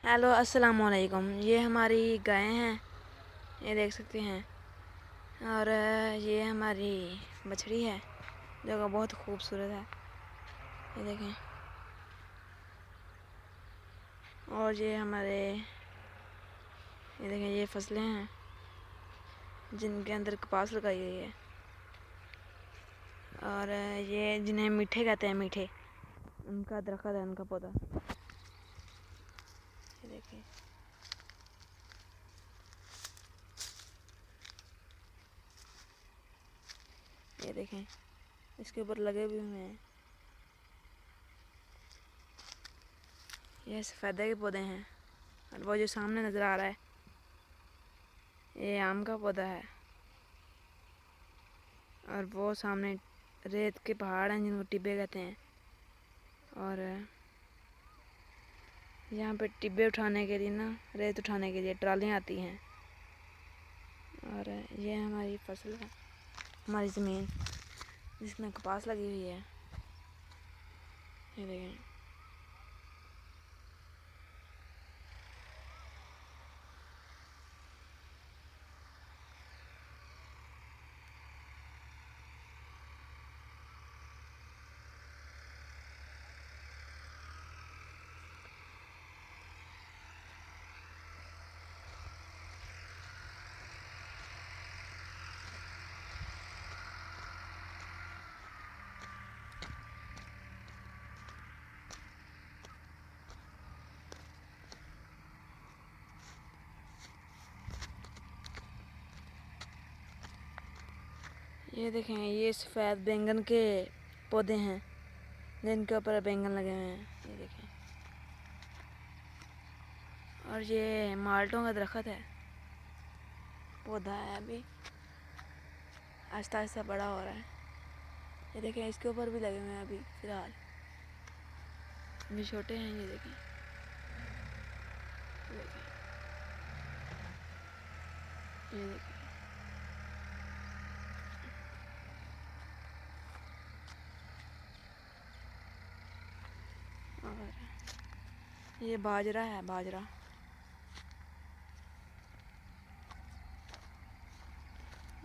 Hello अस्सलाम वालेकुम। ये हमारी गायें हैं, ये देख सकते हैं। और ये हमारी बछड़ी है जो कि बहुत खूबसूरत है, ये देखें। और ये हमारे ये देखें, ये फसलें हैं जिनके अंदर कपास लगाई गई है। और ये जिन्हें मीठे कहते हैं, मीठे, उनका दरख्त है, उनका पौधा, ये देखें। ये देखें, इसके ऊपर लगे भी हुए हैं। ये सफ़ेदे के पौधे हैं। और वो जो सामने नज़र आ रहा है, ये आम का पौधा है। और वो सामने रेत के पहाड़ हैं जिनको टिब्बे कहते हैं। और यहाँ पे टिब्बे उठाने के लिए ना, रेत उठाने के लिए ट्रालियाँ आती हैं। और ये हमारी फसल है, हमारी ज़मीन जिसमें कपास लगी हुई है, ये देखें। ये देखें, ये सफ़ेद बैंगन के पौधे हैं जिनके ऊपर बैंगन लगे हुए हैं, ये देखें। और ये माल्टों का दरख्त है, पौधा है, अभी आहिस्ता आहिस्ता बड़ा हो रहा है। ये देखें, इसके ऊपर भी लगे हुए हैं अभी फ़िलहाल, अभी छोटे हैं, ये देखें। ये देखें, ये देखें। और ये बाजरा है, बाजरा,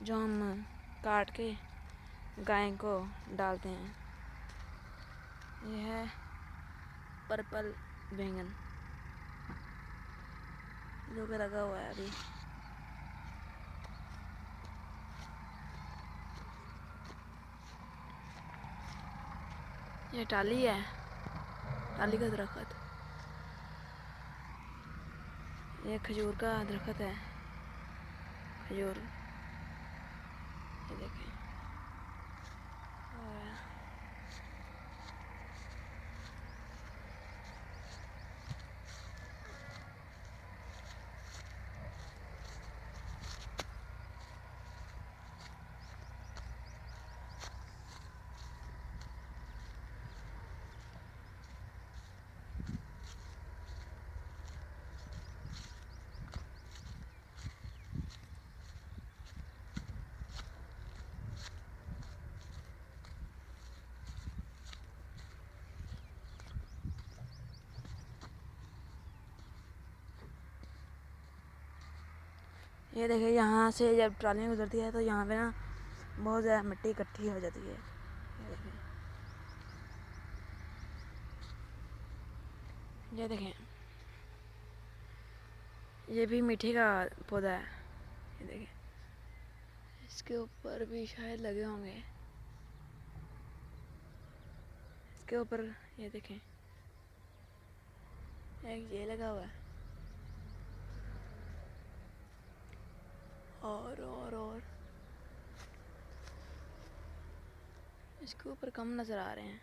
जो हम काट के गाय को डालते हैं। ये है पर्पल बैंगन जो कि लगा हुआ है अभी। ये टाली है, टाली का दरख्त। ये खजूर का दरख्त है, खजूर, ये देखें। और ये देखिए, यहाँ से जब ट्राली गुजरती है तो यहाँ पे ना बहुत ज़्यादा मिट्टी इकट्ठी हो जाती है, ये देखें। ये देखें, ये भी मीठे का पौधा है, ये देखें। इसके ऊपर भी शायद लगे होंगे, इसके ऊपर, ये देखें, एक ये लगा हुआ है। और इसके ऊपर कम नज़र आ रहे हैं,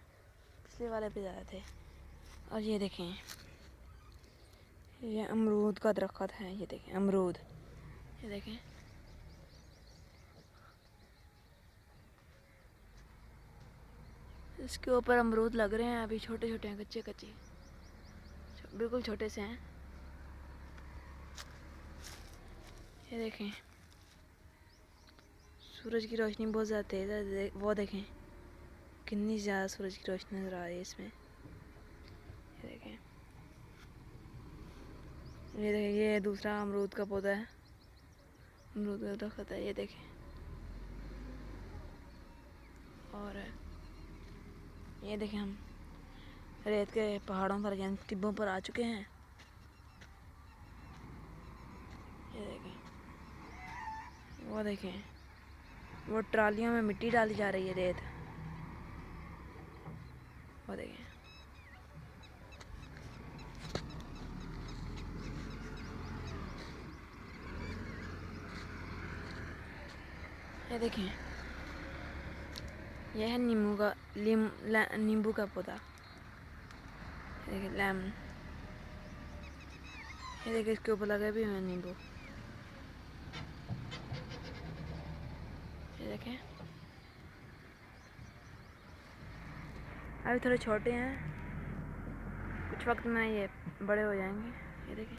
पिछले वाले पे ज़्यादा थे। और ये देखें, ये अमरूद का दरख्त है, ये देखें, अमरूद, ये देखें। इसके ऊपर अमरूद लग रहे हैं, अभी छोटे छोटे हैं, कच्चे कच्चे, बिल्कुल छोटे से हैं, ये देखें। सूरज की रोशनी बहुत ज़्यादा तेज़ है, वो देखें कितनी ज़्यादा सूरज की रोशनी नज़र आ रही है इसमें, ये देखें। ये देखिए, ये दूसरा अमरूद का पौधा है, अमरूद का दरख्त है, ये देखें। और ये देखें, हम रेत के पहाड़ों पर यानी टिब्बों पर आ चुके हैं। ये देखें, वो देखें, वो ट्रालियों में मिट्टी डाली जा रही है, रेत। वो देखें, ये देखें, यह है नींबू का पौधा। देखिए लेमन, ये देखिए, इसके ऊपर लगे भी हुए नींबू। ये देखें, अभी थोड़े छोटे हैं, कुछ वक्त में ये बड़े हो जाएंगे। ये देखें,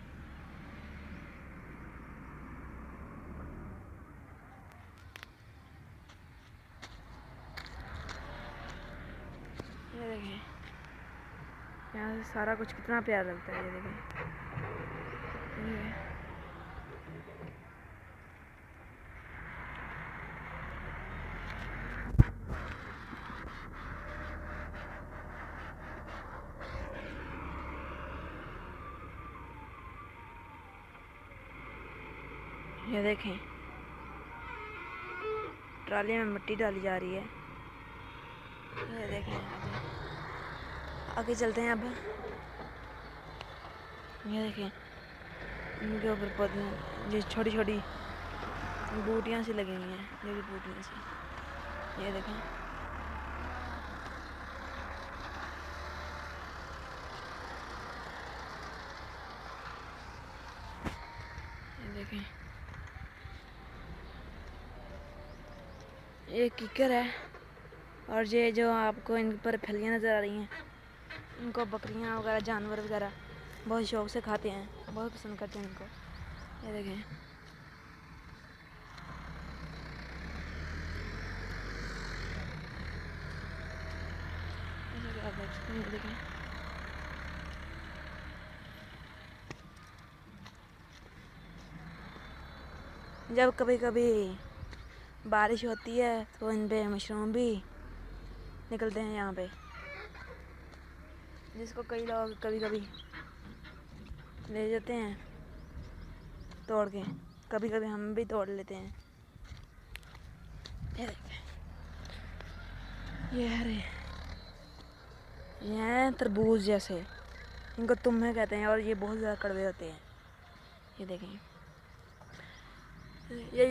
ये देखें, यहाँ से सारा कुछ कितना प्यारा लगता है। ये देखें, ये देखें, ट्राली में मिट्टी डाली जा रही है। ये देखें, आगे चलते हैं अब। ये देखें, इनके ऊपर पौधे, ये छोटी छोटी बूटियाँ सी लगी हुई हैं, ये भी बूटियाँ सी। ये देखें, ये देखें, ये कीकर है। और ये जो आपको इन पर फलियाँ नज़र आ रही हैं, इनको बकरियाँ वगैरह, जानवर वगैरह बहुत शौक से खाते हैं, बहुत पसंद करते हैं इनको। ये देखें, आप देख सकते हैं। ये देखें, जब कभी कभी बारिश होती है तो इन पे मशरूम भी निकलते हैं यहाँ पे, जिसको कई लोग कभी कभी ले जाते हैं तोड़ के, कभी कभी हम भी तोड़ लेते हैं। ये देखें, ये हरे, ये हैं तरबूज जैसे, इनको तुम्हे कहते हैं और ये बहुत ज़्यादा कड़वे होते हैं। ये देखें, ये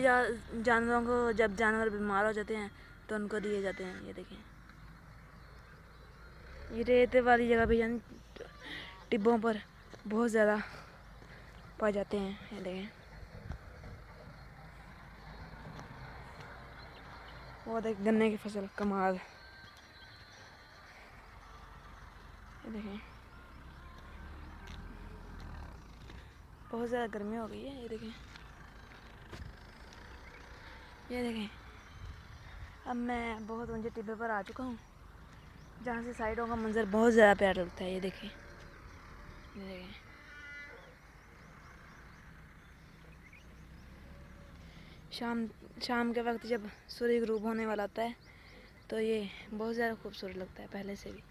जानवरों को, जब जानवर बीमार हो जाते हैं तो उनको दिए जाते हैं। ये देखें, ये रेत वाली जगह भी यानी टिब्बों पर बहुत ज़्यादा पाए जाते हैं। ये देखें, वो देख गन्ने की फसल कमाल। ये देखें, बहुत ज़्यादा गर्मी हो गई है। ये देखें, ये देखें, अब मैं बहुत ऊंचे टिब्बे पर आ चुका हूँ, जहाँ से साइडों का मंजर बहुत ज़्यादा प्यारा लगता है। ये देखें, ये देखें, शाम के वक्त जब सूर्य ग्रूब होने वाला होता है तो ये बहुत ज़्यादा खूबसूरत लगता है पहले से भी।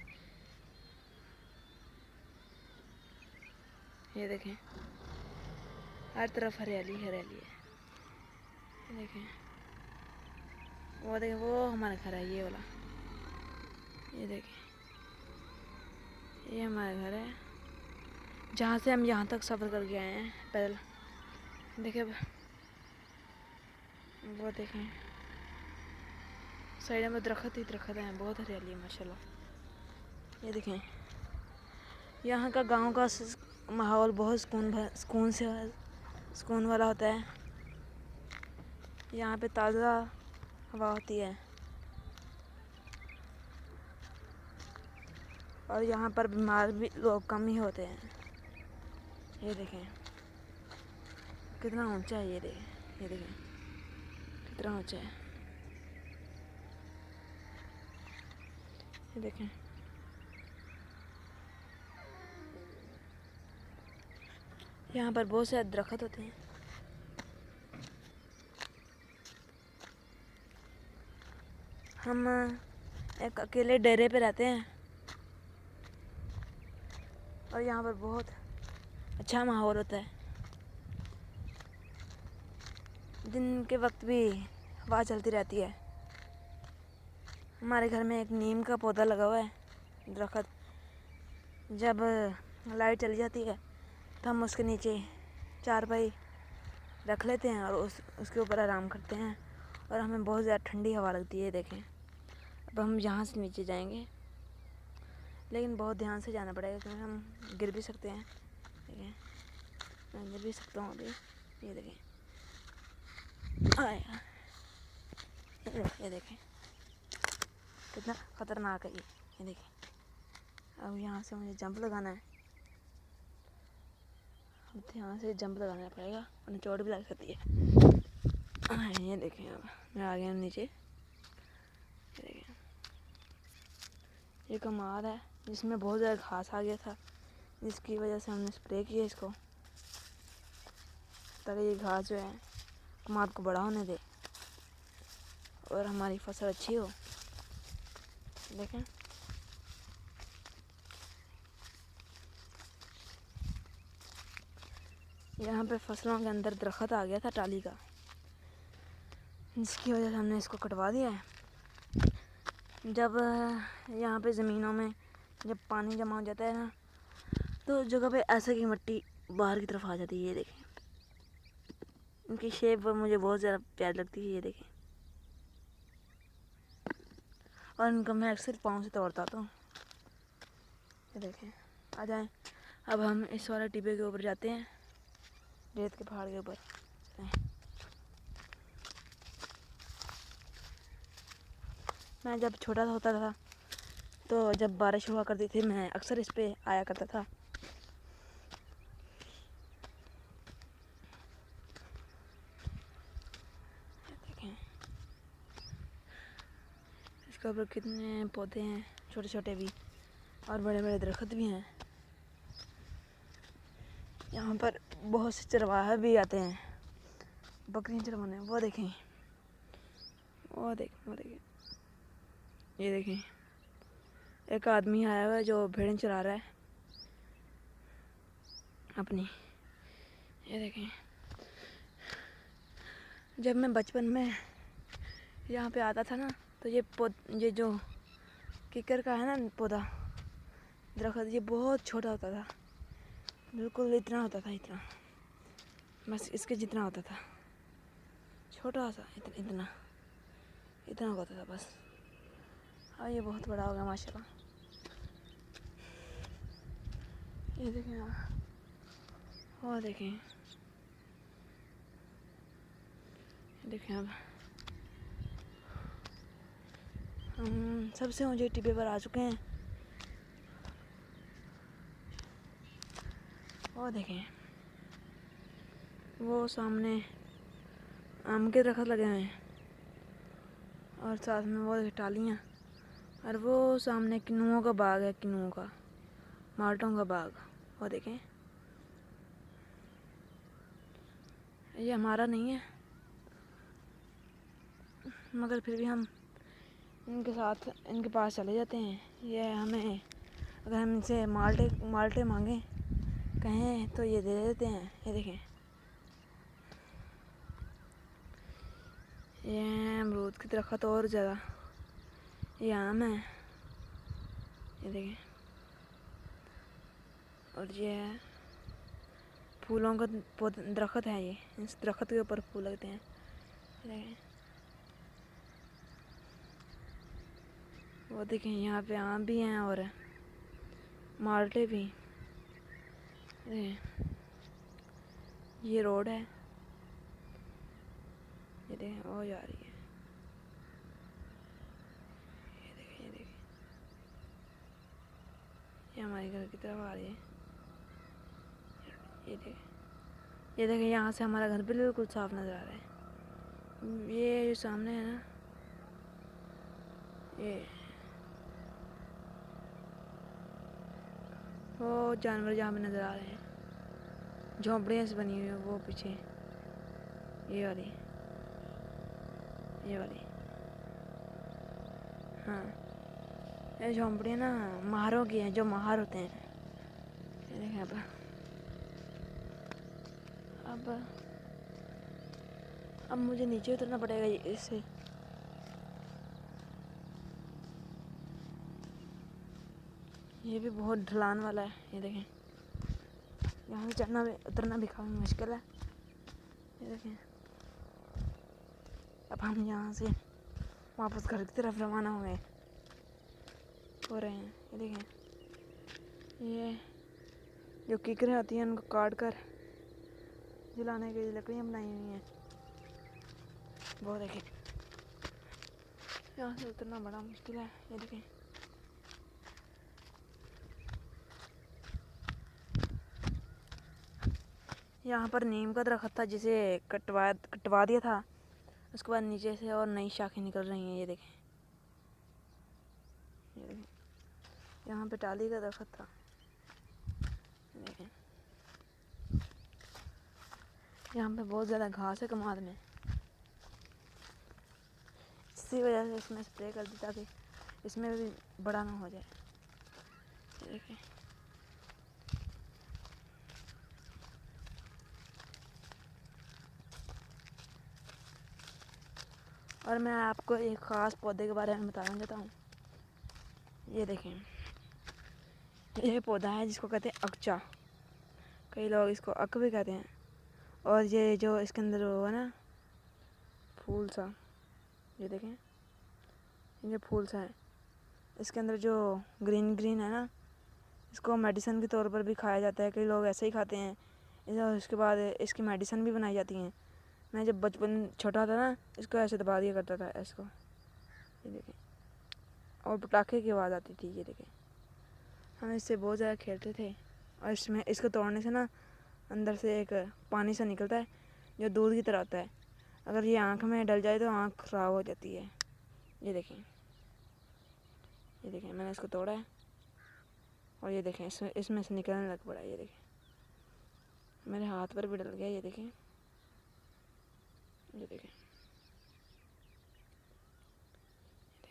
ये देखें, हर तरफ हरियाली हरियाली है। ये देखें, वो देखें, वो हमारा घर है, ये वाला। ये देखें, ये हमारा घर है, जहाँ से हम यहाँ तक सफ़र करके आए हैं पैदल। देखें, वो देखें, साइड में दरख्त ही दरख्त हैं, बहुत हरियाली है माशाल्लाह। ये देखें, यहाँ का गांव का माहौल बहुत सुकून वाला होता है। यहाँ पे ताज़ा हवा होती है और यहाँ पर बीमार भी लोग कम ही होते हैं। ये देखें, कितना ऊंचा है। ये देखें, कितना ऊंचा है। ये देखें, यहाँ पर बहुत से दरख्त होते हैं। हम एक अकेले डेरे पे रहते हैं और यहाँ पर बहुत अच्छा माहौल होता है। दिन के वक्त भी हवा चलती रहती है। हमारे घर में एक नीम का पौधा लगा हुआ है, दरख्त। जब लाइट चली जाती है तो हम उसके नीचे चारपाई रख लेते हैं और उसके ऊपर आराम करते हैं और हमें बहुत ज़्यादा ठंडी हवा लगती है। देखें, अब हम यहाँ से नीचे जाएंगे, लेकिन बहुत ध्यान से जाना पड़ेगा क्योंकि हम गिर भी सकते हैं। देखें, मैं गिर भी सकता हूँ अभी। ये देखें, आया, ये देखें कितना ख़तरनाक है ये देखें। अब यहाँ से मुझे जंप लगाना है। अब यहाँ से जंप लगाना पड़ेगा वरना चोट भी लग सकती है। ये देखें, अब मैं आ गया नीचे। ये देखें, ये कमाद है जिसमें बहुत ज़्यादा घास आ गया था, जिसकी वजह से हमने स्प्रे किया इसको, ताकि ये घास जो है कमाद को बड़ा होने दे और हमारी फसल अच्छी हो। देखें, यहाँ पे फसलों के अंदर दरख्त आ गया था टाली का, जिसकी वजह से हमने इसको कटवा दिया है। जब यहाँ पे ज़मीनों में जब पानी जमा हो जाता है ना, तो उस जगह पे ऐसे की मिट्टी बाहर की तरफ आ जाती है। ये देखें, इनकी शेप मुझे बहुत ज़्यादा प्यारी लगती है। ये देखें, और इनको मैं अक्सर पाँव से तोड़ता हूँ। ये देखें, आ जाएं। अब हम इस वाले टिब्बे के ऊपर जाते हैं, रेत के पहाड़ के ऊपर। मैं जब छोटा होता था तो जब बारिश हुआ करती थी, मैं अक्सर इस पे आया करता था। देखें, इसके ऊपर कितने पौधे हैं, छोटे छोटे भी और बड़े बड़े दरख्त भी हैं। यहाँ पर बहुत से चरवाहे भी आते हैं बकरियाँ चरवाने। वो देखें, वो देखें, वो देखें, ये देखें, एक आदमी आया हुआ है जो भेड़ें चरा रहा है अपनी। ये देखें, जब मैं बचपन में यहाँ पे आता था ना, तो ये जो किकर का है ना पौधा, दरख्त, ये बहुत छोटा होता था, बिल्कुल इतना होता था, इतना, बस इसके जितना होता था, छोटा सा, इतना इतना होता था बस। और ये बहुत बड़ा हो गया माशाल्लाह। ये देखें, और देखें, देखें, अब हम सबसे ऊंचे टिब्बे पर आ चुके हैं। और देखें, वो सामने आम के दरख्त लगे हुए हैं और साथ में वो टालियाँ, और वो सामने किन्नुओं का बाग है, किन्नुओं का, माल्टों का बाग। वो देखें, ये हमारा नहीं है, मगर फिर भी हम इनके साथ, इनके पास चले जाते हैं। ये हमें, अगर हम इनसे माल्टे मांगें कहें तो ये दे देते हैं। ये देखें, ये अमरूद की दरख्त और ज़्यादा, ये आम है। ये देखें, और ये है फूलों का दरख्त है। ये इस दरख्त के ऊपर फूल लगते हैं। देखें, वो देखें, यहाँ पे आम भी हैं और माल्टे भी। ये रोड है, ये देखें, और जा रही है। ये देखें, ये देखें, ये हमारे घर की तरफ आ रही है। ये देखें, ये देखें, यहाँ से हमारा घर बिल्कुल साफ नज़र आ रहा है। ये जो सामने है ना, ये वो जानवर जहाँ पे नज़र आ रहे हैं। झोंपड़ियाँ से बनी हुई है वो पीछे, ये वाली, ये वाली। हाँ, ये झोंपड़ियाँ ना महारों की हैं, जो महार होते हैं। ये देखें अब मुझे नीचे उतरना पड़ेगा इससे। ये भी बहुत ढलान वाला है, ये देखें। यहाँ से चढ़ना उतरना भी काफ़ी मुश्किल है, ये देखें। अब हम यहाँ से वापस घर की तरफ रवाना हो रहे हैं। ये देखें, ये जो किकरें आती हैं उनको काट कर जलाने के लिए लकड़ियाँ बनाई हुई हैं। वो देखें, यहाँ से उतरना बड़ा मुश्किल है, ये देखें। यहाँ पर नीम का दरख्त था जिसे कटवा दिया था, उसके बाद नीचे से और नई शाखें निकल रही हैं, ये देखें। ये देखें, यहाँ पे टाली का दरख्त था, देखें। यहाँ पे बहुत ज़्यादा घास है कमाद में, इसी वजह से इसमें स्प्रे कर दी ताकि इसमें भी बड़ा ना हो जाए, ये देखें। और मैं आपको एक ख़ास पौधे के बारे में बताना चाहता हूँ। ये देखें, ये पौधा है जिसको कहते हैं अकचा, कई लोग इसको अक भी कहते हैं। और ये जो इसके अंदर वो है ना फूल सा, ये देखें, ये फूल सा है, इसके अंदर जो ग्रीन ग्रीन है ना, इसको मेडिसिन के तौर पर भी खाया जाता है। कई लोग ऐसे ही खाते हैं, इसके बाद इसकी मेडिसिन भी बनाई जाती हैं। मैं जब बचपन छोटा था ना, इसको ऐसे दबा दिया करता था इसको, ये देखें। और पटाखे की आवाज़ आती थी, ये देखें। हम इससे बहुत ज़्यादा खेलते थे। और इसमें इसको तोड़ने से ना अंदर से एक पानी सा निकलता है जो दूध की तरह होता है। अगर ये आँख में डल जाए तो आँख ख़राब हो जाती है, ये देखें। ये देखें, मैंने इसको तोड़ा है और ये देखें इसमें से निकलने लग पड़ा है, ये देखें। मेरे हाथ पर भी डल गया, ये देखें, ये देखें,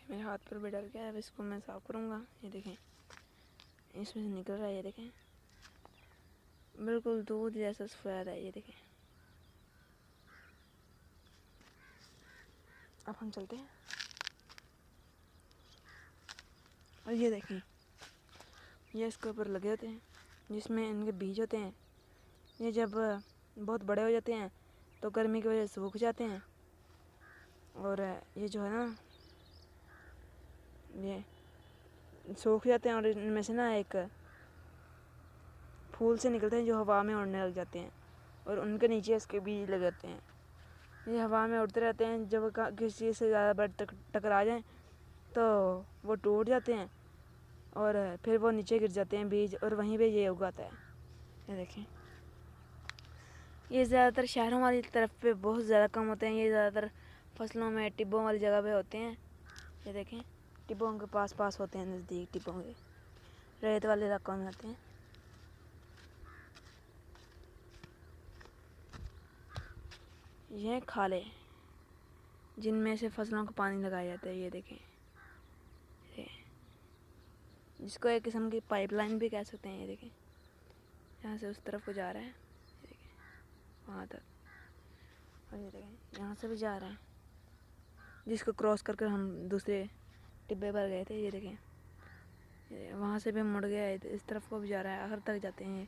मेरे हाथ पर भी डल गया। अब इसको मैं साफ करूँगा, ये देखें, इसमें से निकल रहा है, ये देखें। बिल्कुल दूध जैसा सफ़ेद है, ये देखें। अब हम चलते हैं और ये देखें, ये इसके ऊपर लगे होते हैं जिसमें इनके बीज होते हैं। ये जब बहुत बड़े हो जाते हैं तो गर्मी की वजह से सूख जाते हैं। और ये जो है ना, ये सूख जाते हैं और इनमें से ना एक फूल से निकलते हैं जो हवा में उड़ने लग जाते हैं और उनके नीचे इसके बीज लग जाते हैं। ये हवा में उड़ते रहते हैं, जब किसी चीज़ से ज़्यादा बड़ टकरा जाएं तो वो टूट जाते हैं और फिर वो नीचे गिर जाते हैं बीज, और वहीं पे ये उगाता है, ये देखें। ये ज़्यादातर शहरों वाली तरफ पे बहुत ज़्यादा कम होते हैं। ये ज़्यादातर फसलों में टिब्बों वाली जगह पे होते हैं, ये देखें। टिब्बों के पास होते हैं, नज़दीक टिब्बों के, रेत वाले इलाकों में होते हैं। ये खाले जिनमें से फसलों को पानी लगाया जाता है, ये देखें। ये जिसको एक किस्म की पाइपलाइन भी कह सकते हैं, ये देखें। यहाँ से उस तरफ को जा रहा है, ये देखें, वहाँ तक। और ये देखें, यहाँ से भी जा रहा है, जिसको क्रॉस कर हम दूसरे टिब्बे पर गए थे, ये देखें। वहाँ से भी मुड़ गया है, इस तरफ को भी जा रहा है, आखिर तक जाते हैं।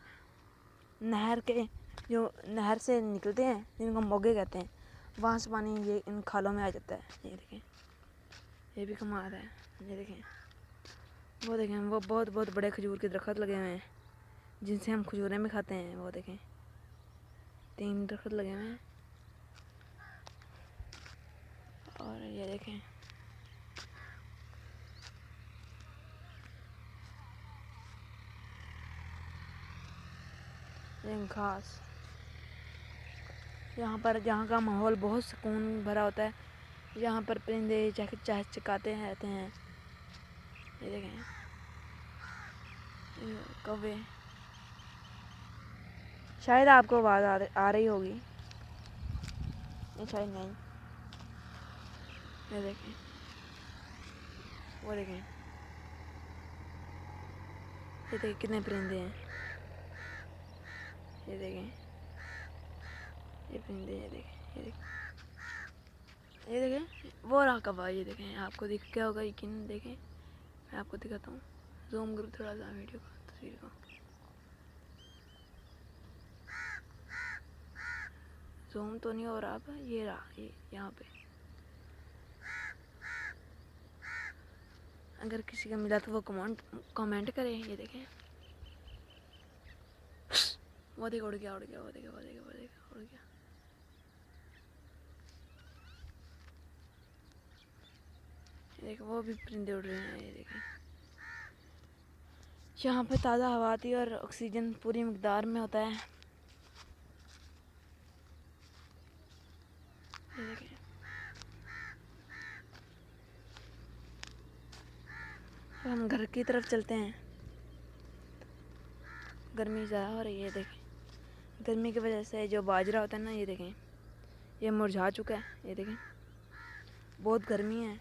नहर के जो नहर से निकलते हैं जिनको मोगे कहते हैं, वहाँ से पानी ये इन खालों में आ जाता है, ये देखें। ये भी कमाल है, ये देखें। वो देखें, वो बहुत बहुत बड़े खजूर के दरख्त लगे हुए हैं जिनसे हम खजूरें भी खाते हैं, वो देखें। 3 दरख्त लगे हुए हैं। और ये देखें, ये घास। यहाँ पर जहाँ का माहौल बहुत सुकून भरा होता है, यहाँ पर परिंदे चहचहाते रहते हैं, ये देखें। कौवे शायद आपको आवाज़ आ रही होगी, नहीं शायद नहीं। ये देखें, वो देखें, ये देखें कितने परिंदे हैं। ये देखें, ये परिंदे, ये देखें, ये देखें, ये देखें, वो रहा कौवा। ये देखें, आपको दिख क्या होगा यकीन। देखें, मैं आपको दिखाता हूँ, जूम करूँ थोड़ा सा वीडियो को, तस्वीर को। जूम तो नहीं हो रहा अब, ये रहा, ये यहाँ पे। अगर किसी का मिला तो वो कमेंट करे। ये देखें, वो देखो उड़ गया, उड़ गया, वो देखो, वो देखो, वो देखो, उड़ गया। ये देखो, वो भी परिंदे उड़ रहे हैं। ये देखें, यहाँ पे ताज़ा हवा आती है और ऑक्सीजन पूरी मिकदार में होता है। ये देखें, हम घर की तरफ चलते हैं। गर्मी ज़्यादा हो रही है। देखें, गर्मी की वजह से जो बाजरा होता है ना, ये देखें, ये मुरझा चुका है। ये देखें, बहुत गर्मी है।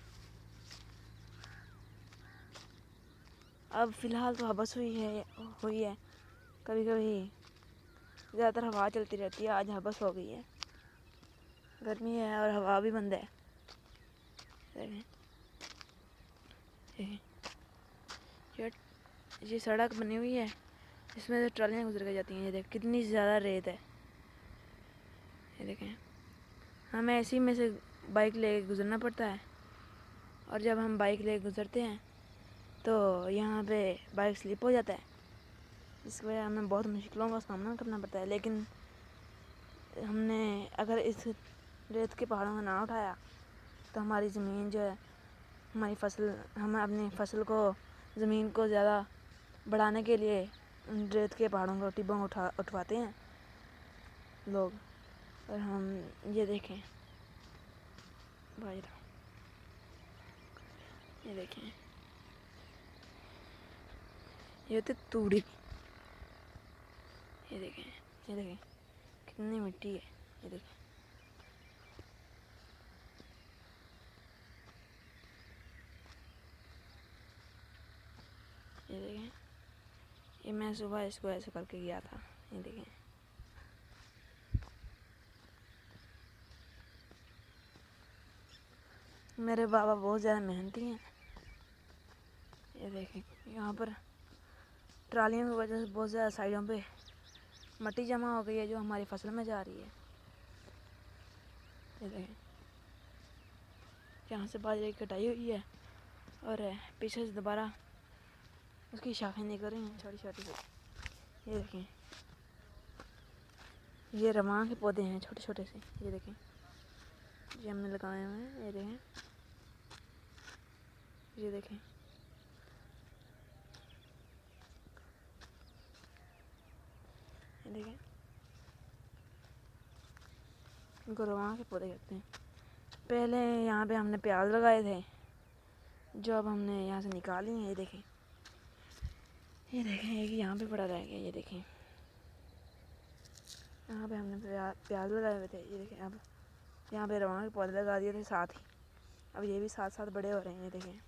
अब फ़िलहाल तो हबस हुई है। कभी कभी ज़्यादातर हवा चलती रहती है, आज हबस हो गई है। गर्मी है और हवा भी बंद है। देखें, ये सड़क बनी हुई है, इसमें से ट्रालियाँ गुजर के जाती हैं। ये देखें, कितनी ज़्यादा रेत है। ये देखें, हमें इसी में से बाइक लेके गुजरना पड़ता है, और जब हम बाइक लेके गुजरते हैं तो यहाँ पे बाइक स्लिप हो जाता है। इसकी वजह हमें बहुत मुश्किलों का सामना करना पड़ता है। लेकिन हमने अगर इस रेत के पहाड़ों का ना उठाया तो हमारी ज़मीन जो है, हमारी फसल, हम अपनी फसल को, ज़मीन को ज़्यादा बढ़ाने के लिए उन रेत के पहाड़ों को टिब्बों उठवाते हैं लोग। और हम ये देखें बाजरा, ये देखें, ये होती तूड़ी। ये देखें, ये देखें कितनी मिट्टी है। ये देखें, ये देखें, ये मैं सुबह इसको ऐसे करके गया था। ये देखें, मेरे बाबा बहुत ज़्यादा मेहनती हैं। ये देखें, यहाँ पर ट्रालियों की वजह से बहुत ज़्यादा साइडों पे मट्टी जमा हो गई है जो हमारी फसल में जा रही है। ये देखें, यहाँ से बाजरे की कटाई हुई है और पीछे से दोबारा उसकी शाखें निकल रही हैं छोटी छोटी सी। ये देखें, ये रवां के पौधे हैं छोटे छोटे से। ये देखें, ये हमने लगाए हुए हैं। ये देखें, ये देखें, ये देखें, इनको रवां के पौधे कहते हैं। पहले यहाँ पे हमने प्याज लगाए थे जो अब हमने यहाँ से निकाली हैं। ये देखें, ये देखें, एक यहाँ पे पड़ा रह गया। ये देखें, यहाँ पे हमने प्याज लगाए हुए थे। ये देखें, अब यहाँ पे रवां के पौधे लगा दिए थे साथ ही, अब ये भी साथ साथ बड़े हो रहे हैं। ये देखें,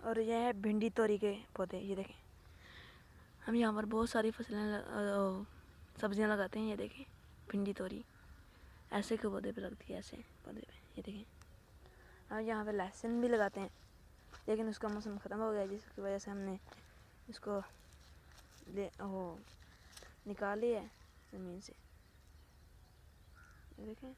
और यह है भिंडी तोरी के पौधे। ये देखें, हम यहाँ पर बहुत सारी फसलें सब्जियाँ लगाते हैं। ये देखें, भिंडी तोरी ऐसे के पौधे पे लगती है, ऐसे पौधे पे। ये देखें, हम यहाँ पे लहसुन भी लगाते हैं, लेकिन उसका मौसम ख़त्म हो गया जिसकी वजह से हमने इसको निकाली है ज़मीन से। ये देखें,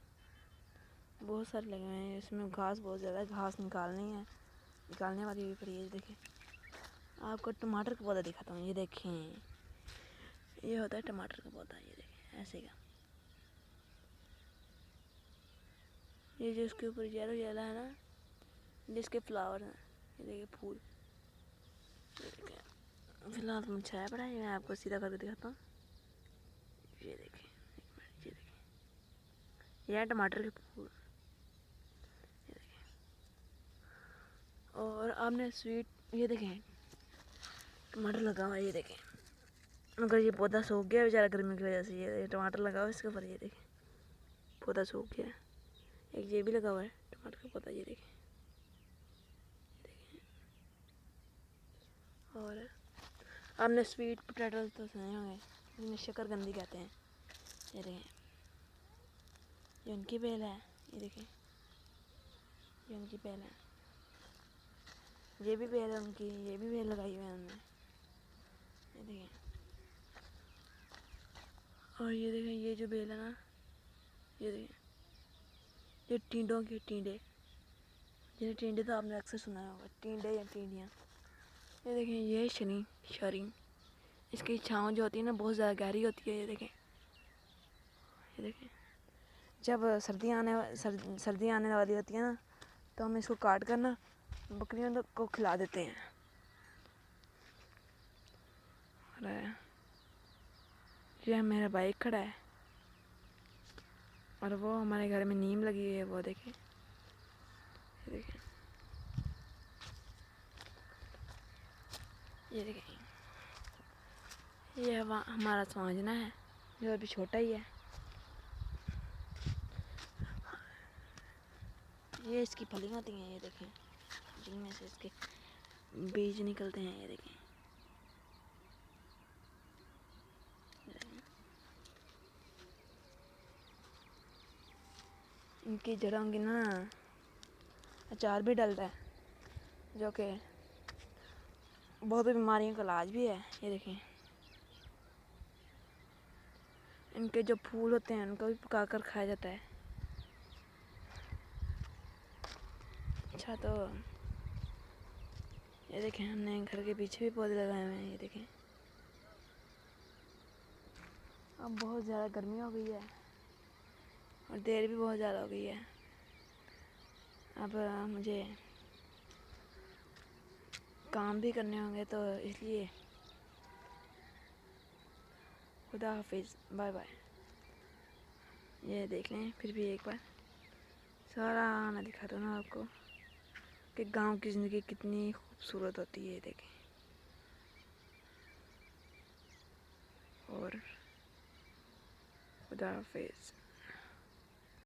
बहुत सारे लगे हुए हैं, इसमें घास बहुत ज़्यादा है, घास निकालने वाली भी पड़ी है। देखें, आपको टमाटर का पौधा दिखाता हूँ। ये देखें, ये होता है टमाटर का पौधा। ये देखें, ऐसे का, ये जो इसके ऊपर येलो येलो है ना, जिसके फ्लावर हैं। ये देखिए फूल। ये देखें, फिलहाल तो छाया पड़ा है, मैं आपको सीधा करके दिखाता हूँ। ये देखें, ये देखें, ये है टमाटर के फूल। ये देखें, और आपने स्वीट, ये देखें टमाटर लगा हुआ है, ये देखें। मगर ये पौधा सूख गया बेचारा गर्मी की वजह से। ये टमाटर लगा हुआ है इसके ऊपर, ये देखें पौधा सूख गया। एक ये भी लगा हुआ है टमाटर का पौधा, ये देखें। और आपने स्वीट पोटैटो तो सुने होंगे, जिन्हें शकरकंदी कहते हैं। ये देखें, ये उनकी बेल है, ये देखें ये उनकी बेल है। ये भी बेल है उनकी, ये भी बेल लगाई हुई है हमने, ये देखें। और ये देखें ये जो बेल है ना, ये देखें ये टींडों के टींडे, जिन्हें टींडे तो आपने अक्सर सुना होगा, टींडे या टींडियाँ। ये देखें ये शनी शरीन, इसकी छाँव जो होती है ना बहुत ज़्यादा गहरी होती है। ये देखें जब सर्दियाँ आने वाली होती है ना, तो हम इसको काट कर ना बकरियों को खिला देते हैं। और ये मेरा बाइक खड़ा है, और वो हमारे घर में नीम लगी हुई है, वो देखें। ये देखें ये देखें ये हमारा समझना है जो अभी छोटा ही है। ये इसकी फलियाँ होती हैं, ये देखें, जिनमें से इसके बीज निकलते हैं। ये देखें इनकी जड़ों की ना अचार भी डलता है, जो कि बहुत बीमारियों का इलाज भी है। ये देखें इनके जो फूल होते हैं उनको भी पकाकर खाया जाता है। अच्छा, तो ये देखें हमने घर के पीछे भी पौधे लगाए हुए हैं। ये देखें अब बहुत ज़्यादा गर्मी हो गई है और देर भी बहुत ज़्यादा हो गई है। अब मुझे काम भी करने होंगे, तो इसलिए खुदा हाफिज़, बाय बाय। ये देख लें फिर भी एक बार सारा मैं दिखाता हूँ ना आपको कि गांव की ज़िंदगी कितनी खूबसूरत होती है। देखें और खुदा हाफिज़।